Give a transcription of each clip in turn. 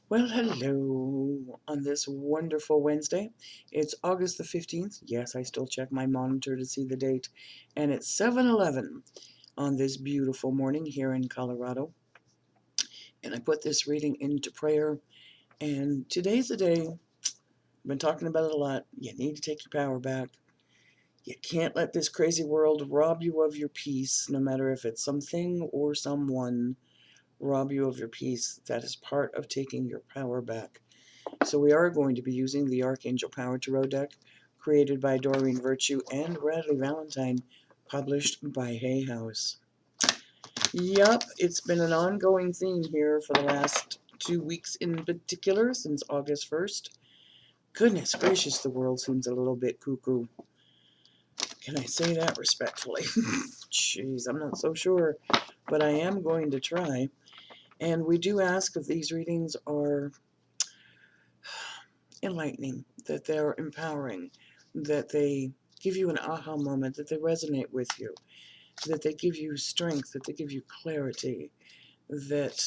Well, hello on this wonderful Wednesday. It's August the 15th. Yes, I still check my monitor to see the date. And it's 7:11 on this beautiful morning here in Colorado. And I put this reading into prayer. And today's the day. I've been talking about it a lot. You need to take your power back. You can't let this crazy world rob you of your peace, no matter if it's something or someone rob you of your peace. That is part of taking your power back. So we are going to be using the Archangel Power Tarot deck, created by Doreen Virtue and Bradley Valentine, published by Hay House. Yup, it's been an ongoing theme here for the last 2 weeks in particular, since August 1st. Goodness gracious, the world seems a little bit cuckoo. Can I say that respectfully? Jeez, I'm not so sure, but I am going to try. And we do ask if these readings are enlightening, that they're empowering, that they give you an aha moment, that they resonate with you, that they give you strength, that they give you clarity, that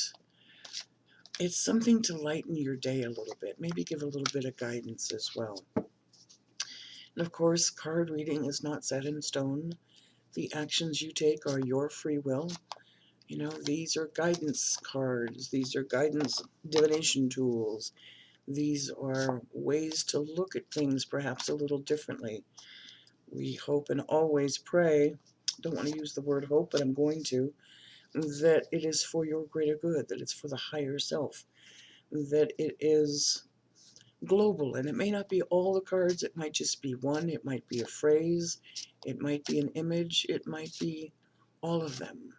it's something to lighten your day a little bit, maybe give a little bit of guidance as well. And of course, card reading is not set in stone. The actions you take are your free will. You know, these are guidance cards, these are guidance divination tools. These are ways to look at things perhaps a little differently. We hope and always pray, don't want to use the word hope, but I'm going to, that it is for your greater good, that it's for the higher self, that it is global. And it may not be all the cards, it might just be one, it might be a phrase, it might be an image, it might be all of them.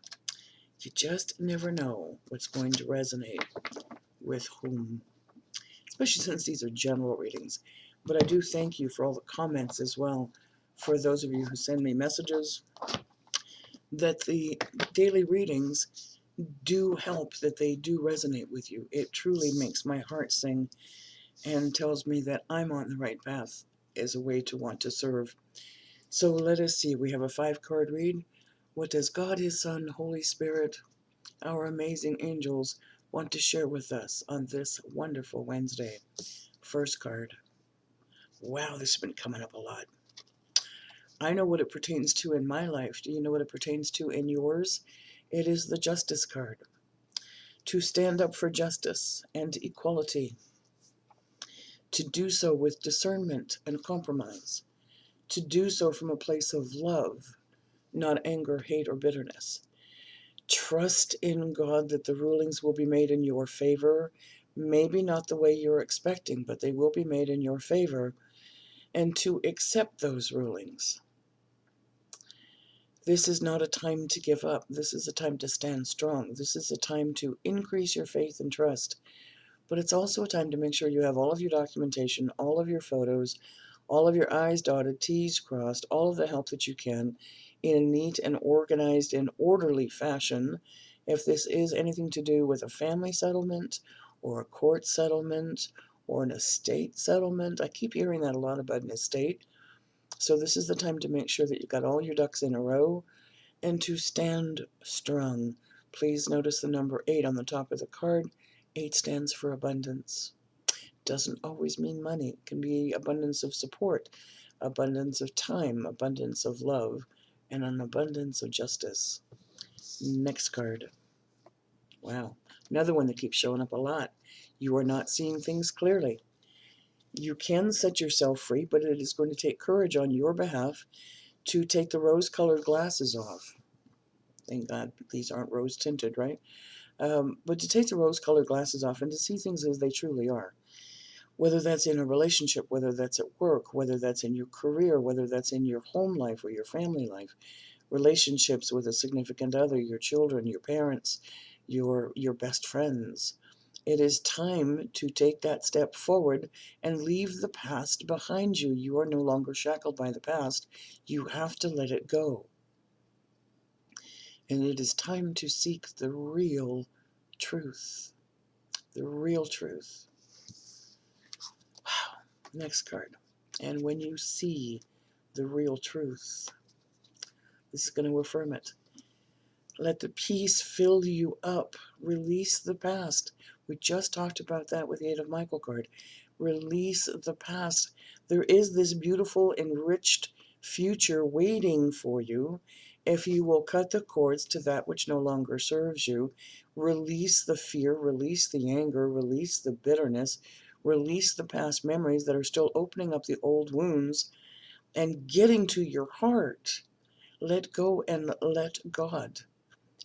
You just never know what's going to resonate with whom, especially since these are general readings. But I do thank you for all the comments as well, for those of you who send me messages, that the daily readings do help, that they do resonate with you. It truly makes my heart sing and tells me that I'm on the right path as a way to want to serve. So let us see. We have a 5-card read. What does God, His Son, Holy Spirit, our amazing angels want to share with us on this wonderful Wednesday? First card. Wow, this has been coming up a lot. I know what it pertains to in my life. Do you know what it pertains to in yours? It is the Justice card. To stand up for justice and equality. To do so with discernment and compromise. To do so from a place of love, not anger, hate, or bitterness. Trust in God that the rulings will be made in your favor. Maybe not the way you're expecting, but they will be made in your favor. And to accept those rulings. This is not a time to give up. This is a time to stand strong. This is a time to increase your faith and trust. But it's also a time to make sure you have all of your documentation, all of your photos, all of your I's dotted, T's crossed, all of the help that you can in a neat and organized and orderly fashion. If this is anything to do with a family settlement or a court settlement or an estate settlement, I keep hearing that a lot about an estate. So this is the time to make sure that you've got all your ducks in a row and to stand strong. Please notice the number 8 on the top of the card. 8 stands for abundance. Doesn't always mean money. It can be abundance of support, abundance of time, abundance of love, and an abundance of justice. Next card. Wow. Another one that keeps showing up a lot. You are not seeing things clearly. You can set yourself free, but it is going to take courage on your behalf to take the rose-colored glasses off. Thank God these aren't rose-tinted, right? But to take the rose-colored glasses off and to see things as they truly are. Whether that's in a relationship, whether that's at work, whether that's in your career, whether that's in your home life or your family life, relationships with a significant other, your children, your parents, your best friends. It is time to take that step forward and leave the past behind you. You are no longer shackled by the past. You have to let it go. And it is time to seek the real truth. The real truth. Wow. Next card. And when you see the real truth, this is going to affirm it. Let the peace fill you up. Release the past. We just talked about that with the Eight of Michael card. Release the past. There is this beautiful, enriched future waiting for you if you will cut the cords to that which no longer serves you. Release the fear, release the anger, release the bitterness, release the past memories that are still opening up the old wounds and getting to your heart. Let go and let God.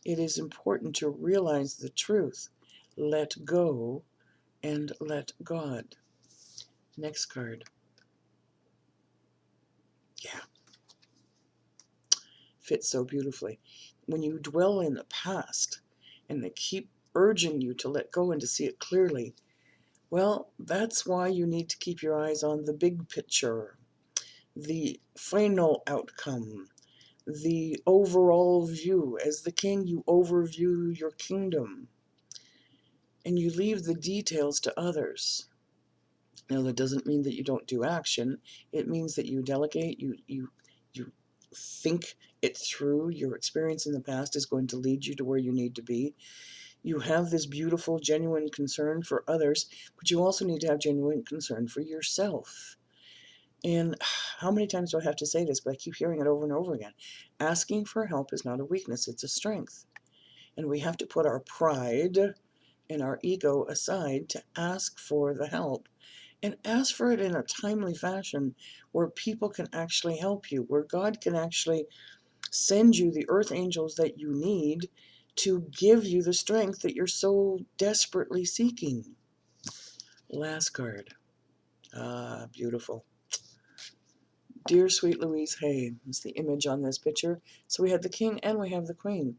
It is important to realize the truth. Let go and let God. Next card. Yeah, fits so beautifully. When you dwell in the past and they keep urging you to let go and to see it clearly, well, that's why you need to keep your eyes on the big picture, the final outcome, the overall view. As the king, you overview your kingdom and you leave the details to others. Now, that doesn't mean that you don't do action. It means that you delegate, you think it through. Your experience in the past is going to lead you to where you need to be. You have this beautiful, genuine concern for others, but you also need to have genuine concern for yourself. And how many times do I have to say this, but I keep hearing it over and over again. Asking for help is not a weakness, it's a strength. And we have to put our pride and our ego aside to ask for the help. And ask for it in a timely fashion where people can actually help you, where God can actually send you the earth angels that you need to give you the strength that you're so desperately seeking. Last card. Ah, beautiful. Dear Sweet Louise Hay is the image on this picture. So we have the king and we have the queen.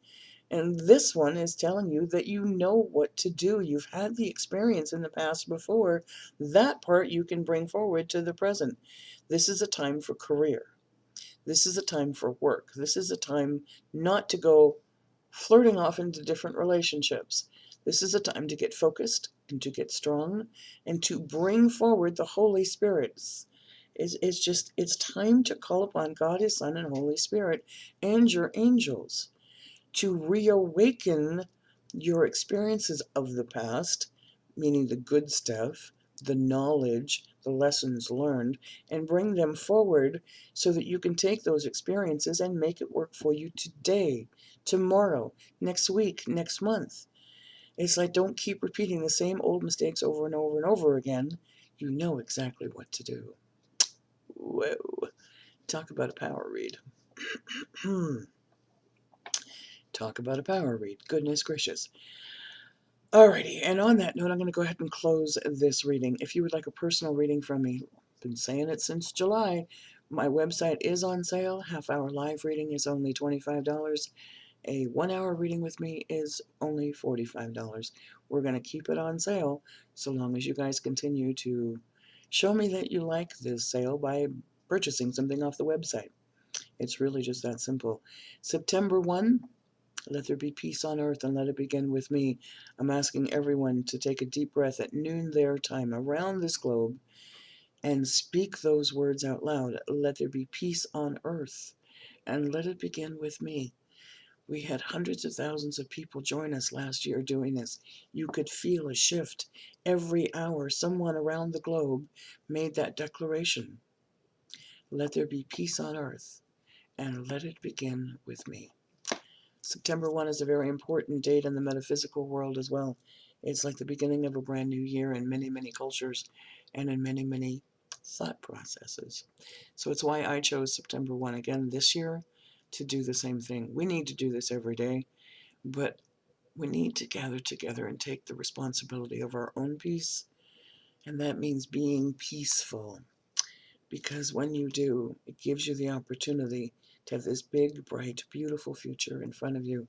And this one is telling you that you know what to do. You've had the experience in the past before. That part you can bring forward to the present. This is a time for career. This is a time for work. This is a time not to go flirting off into different relationships. This is a time to get focused and to get strong and to bring forward the Holy Spirit. It's time to call upon God, His Son, and Holy Spirit and your angels to reawaken your experiences of the past, meaning the good stuff, the knowledge, the lessons learned, and bring them forward so that you can take those experiences and make it work for you today, tomorrow, next week, next month. It's like don't keep repeating the same old mistakes over and over and over again. You know exactly what to do. Whoa. Talk about a power read. Talk about a power read. Goodness gracious. Alrighty, and on that note, I'm going to go ahead and close this reading. If you would like a personal reading from me, I've been saying it since July. My website is on sale. Half-hour live reading is only $25. A 1-hour reading with me is only $45. We're going to keep it on sale so long as you guys continue to show me that you like this sale by purchasing something off the website. It's really just that simple. September 1. Let there be peace on earth and let it begin with me. I'm asking everyone to take a deep breath at noon their time around this globe and speak those words out loud. Let there be peace on earth and let it begin with me. We had hundreds of thousands of people join us last year doing this. You could feel a shift. Every hour, someone around the globe made that declaration. Let there be peace on earth and let it begin with me. September 1 is a very important date in the metaphysical world as well. It's like the beginning of a brand new year in many, many cultures and in many, many thought processes. So it's why I chose September 1 again this year to do the same thing. We need to do this every day, but we need to gather together and take the responsibility of our own peace, and that means being peaceful. Because when you do, it gives you the opportunity to have this big, bright, beautiful future in front of you,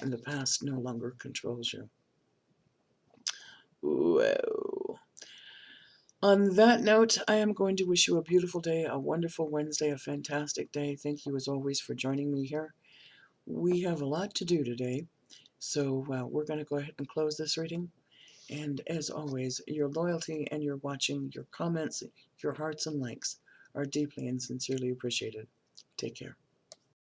and the past no longer controls you. Whoa. On that note, I am going to wish you a beautiful day, a wonderful Wednesday, a fantastic day. Thank you as always for joining me here. We have a lot to do today, so we're going to go ahead and close this reading. And as always, your loyalty and your watching, your comments, your hearts and likes are deeply and sincerely appreciated. Take care.